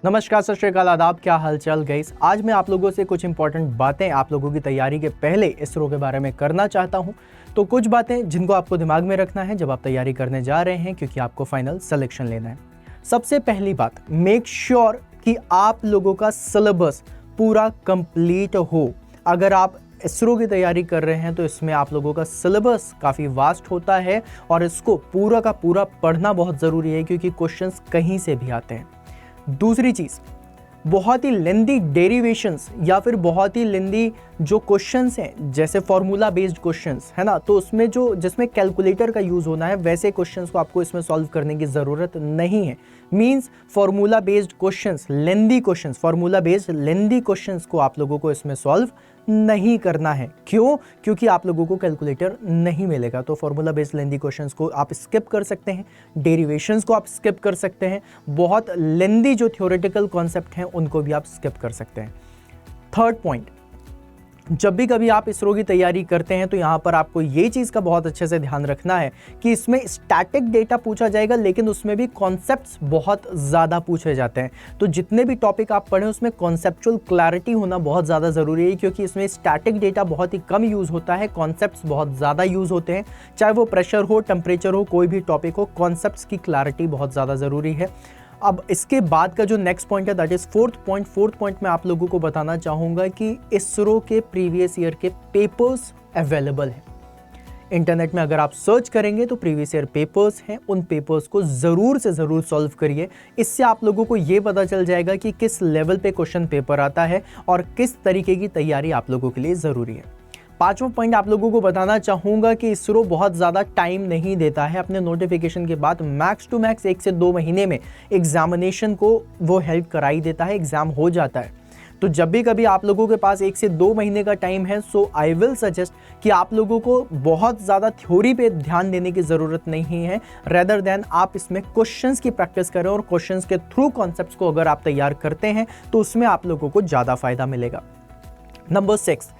नमस्कार, सत श्री अकाल, आदाब, क्या हालचाल गाइस। आज मैं आप लोगों से कुछ इंपॉर्टेंट बातें आप लोगों की तैयारी के पहले इसरो के बारे में करना चाहता हूं। तो कुछ बातें जिनको आपको दिमाग में रखना है जब आप तैयारी करने जा रहे हैं, क्योंकि आपको फाइनल सिलेक्शन लेना है। सबसे पहली बात, मेक श्योर कि आप लोगों का सिलेबस पूरा कंप्लीट हो। अगर आप इसरो की तैयारी कर रहे हैं तो इसमें आप लोगों का सिलेबस काफ़ी वास्ट होता है और इसको पूरा का पूरा पढ़ना बहुत ज़रूरी है, क्योंकि क्वेश्चंस कहीं से भी आते हैं। दूसरी चीज़, बहुत ही लेंदी डेरिवेशंस या फिर बहुत ही लेंदी जो क्वेश्चंस हैं, जैसे फॉर्मूला बेस्ड क्वेश्चंस है ना, तो उसमें जिसमें कैलकुलेटर का यूज़ होना है, वैसे क्वेश्चंस को आपको इसमें सॉल्व करने की ज़रूरत नहीं है। मींस फॉर्मूला बेस्ड क्वेश्चंस, लेंदी क्वेश्चंस, फॉर्मूला बेस्ड लेंदी क्वेश्चंस को आप लोगों को इसमें सॉल्व नहीं करना है। क्यों? क्योंकि आप लोगों को कैलकुलेटर नहीं मिलेगा। तो फॉर्मूला बेस्ड लेंदी क्वेश्चंस को आप स्किप कर सकते हैं, डेरिवेशंस को आप स्किप कर सकते हैं, बहुत लेंदी जो थ्योरेटिकल कॉन्सेप्ट हैं उनको भी आप स्किप कर सकते हैं। थर्ड पॉइंट, जब भी कभी आप इसरो की तैयारी करते हैं तो यहाँ पर आपको ये चीज़ का बहुत अच्छे से ध्यान रखना है कि इसमें स्टैटिक डेटा पूछा जाएगा, लेकिन उसमें भी कॉन्सेप्ट्स बहुत ज़्यादा पूछे जाते हैं। तो जितने भी टॉपिक आप पढ़ें उसमें कॉन्सेप्चुअल क्लैरिटी होना बहुत ज़्यादा ज़रूरी है, क्योंकि इसमें स्टैटिक डेटा बहुत ही कम यूज़ होता है, कॉन्सेप्ट्स बहुत ज़्यादा यूज़ होते हैं। चाहे वो प्रेशर हो, टेम्परेचर हो, कोई भी टॉपिक हो, कॉन्सेप्ट्स की क्लैरिटी बहुत ज़्यादा ज़रूरी है। अब इसके बाद का जो नेक्स्ट पॉइंट है, दैट इज फोर्थ पॉइंट मैं आप लोगों को बताना चाहूँगा कि इसरो के प्रीवियस ईयर के पेपर्स अवेलेबल हैं इंटरनेट में। अगर आप सर्च करेंगे तो प्रीवियस ईयर पेपर्स हैं, उन पेपर्स को ज़रूर से ज़रूर सॉल्व करिए। इससे आप लोगों को ये पता चल जाएगा कि किस लेवल पे क्वेश्चन पेपर आता है और किस तरीके की तैयारी आप लोगों के लिए ज़रूरी है। पांचवा पॉइंट आप लोगों को बताना चाहूँगा कि इसरो बहुत ज़्यादा टाइम नहीं देता है। अपने नोटिफिकेशन के बाद मैक्स टू मैक्स 1 से 2 महीने में एग्जामिनेशन को वो हेल्प करा ही देता है, एग्ज़ाम हो जाता है। तो जब भी कभी आप लोगों के पास 1 से 2 महीने का टाइम है, सो आई विल सजेस्ट कि आप लोगों को बहुत ज़्यादा थ्योरी पे ध्यान देने की ज़रूरत नहीं है, रेदर देन आप इसमें क्वेश्चंस की प्रैक्टिस करें और क्वेश्चंस के थ्रू कॉन्सेप्ट्स को अगर आप तैयार करते हैं तो उसमें आप लोगों को ज़्यादा फायदा मिलेगा। नंबर 6,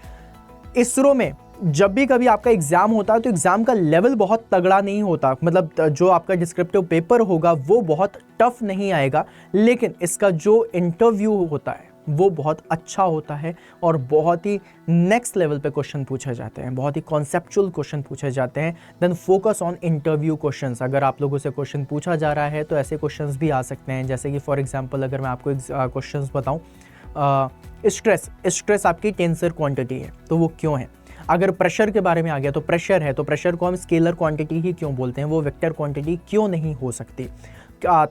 इसरो में जब भी कभी आपका एग्जाम होता है तो एग्जाम का लेवल बहुत तगड़ा नहीं होता, मतलब जो आपका डिस्क्रिप्टिव पेपर होगा वो बहुत टफ नहीं आएगा, लेकिन इसका जो इंटरव्यू होता है वो बहुत अच्छा होता है और बहुत ही नेक्स्ट लेवल पे क्वेश्चन पूछे जाते हैं, बहुत ही कॉन्सेप्चुअल क्वेश्चन पूछे जाते हैं। Then focus on interview questions. अगर आप लोगों से क्वेश्चन पूछा जा रहा है तो ऐसे क्वेश्चंस भी आ सकते हैं, जैसे कि फॉर एग्जांपल अगर मैं आपको क्वेश्चंस बताऊं, स्ट्रेस आपकी टेंसर क्वांटिटी है तो वो क्यों है। अगर प्रेशर के बारे में आ गया तो प्रेशर है, तो प्रेशर को हम स्केलर क्वांटिटी ही क्यों बोलते हैं, वो वेक्टर क्वांटिटी क्यों नहीं हो सकती।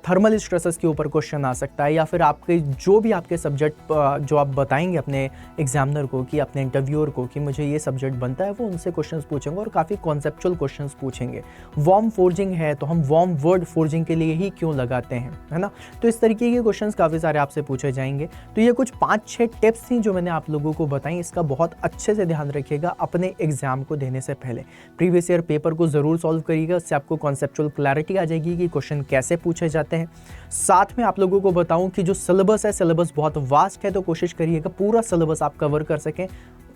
थर्मल स्ट्रेसेस के ऊपर क्वेश्चन आ सकता है, या फिर आपके जो भी आपके सब्जेक्ट जो आप बताएंगे अपने एग्जामिनर को कि अपने इंटरव्यूअर को कि मुझे ये सब्जेक्ट बनता है, वो उनसे क्वेश्चंस पूछेंगे और काफ़ी कॉन्सेप्चुअल क्वेश्चंस पूछेंगे। वार्म फोर्जिंग है तो हम वार्म वर्ड फोर्जिंग के लिए ही क्यों लगाते हैं, है ना। तो इस तरीके के क्वेश्चंस काफ़ी सारे आपसे पूछे जाएंगे। तो ये कुछ 5-6 टिप्स थी जो मैंने आप लोगों को बताई। इसका बहुत अच्छे से ध्यान रखिएगा अपने एग्जाम को देने से पहले। प्रीवियस ईयर पेपर को ज़रूर सॉल्व करिएगा, उससे आपको कॉन्सेप्चुअल क्लैरिटी आ जाएगी कि क्वेश्चन कैसे पूछे जाते हैं। साथ में आप लोगों को बताऊं कि जो सिलेबस है, सिलेबस बहुत वास्ट है, तो कोशिश करिएगा पूरा सिलेबस आप कवर कर सकें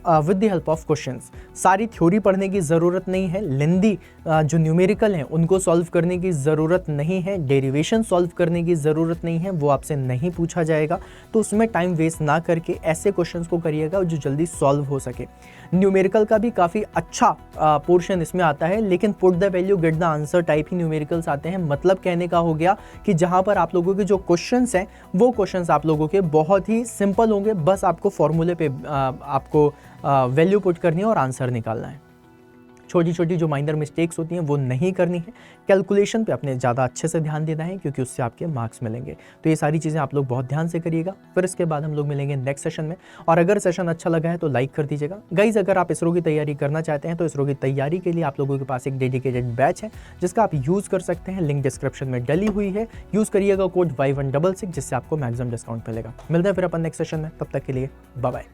with the help of questions. सारी थ्योरी पढ़ने की ज़रूरत नहीं है, लेंदी जो न्यूमेरिकल हैं उनको सॉल्व करने की ज़रूरत नहीं है, डेरिवेशन सॉल्व करने की ज़रूरत नहीं है, वो आपसे नहीं पूछा जाएगा। तो उसमें टाइम वेस्ट ना करके ऐसे क्वेश्चंस को करिएगा जो जल्दी सॉल्व हो सके। न्यूमेरिकल का भी काफ़ी अच्छा पोर्शन इसमें आता है, लेकिन put the value get the answer type he numericals आते हैं। मतलब कहने का हो गया कि जहाँ पर आप लोगों के जो क्वेश्चंस हैं वो क्वेश्चंस आप लोगों के बहुत ही सिंपल होंगे, बस आपको फॉर्मूले पे आपको वैल्यू पुट करनी है और आंसर निकालना है। छोटी छोटी जो माइनर मिस्टेक्स होती हैं वो नहीं करनी है। कैलकुलेशन पे अपने ज़्यादा अच्छे से ध्यान देना है, क्योंकि उससे आपके मार्क्स मिलेंगे। तो ये सारी चीज़ें आप लोग बहुत ध्यान से करिएगा। फिर इसके बाद हम लोग मिलेंगे नेक्स्ट सेशन में, और अगर सेशन अच्छा लगा है तो लाइक कर दीजिएगा। गाइज, अगर आप इसरो की तैयारी करना चाहते हैं तो इसरो की तैयारी के लिए आप लोगों के पास एक डेडिकेटेड बैच है जिसका आप यूज़ कर सकते हैं, लिंक डिस्क्रिप्शन में डली हुई है। यूज़ करिएगा कोड Y166, जिससे आपको मैक्सिमम डिस्काउंट मिलेगा। मिलते हैं फिर अपन नेक्स्ट सेशन में, तब तक के लिए बाय बाय।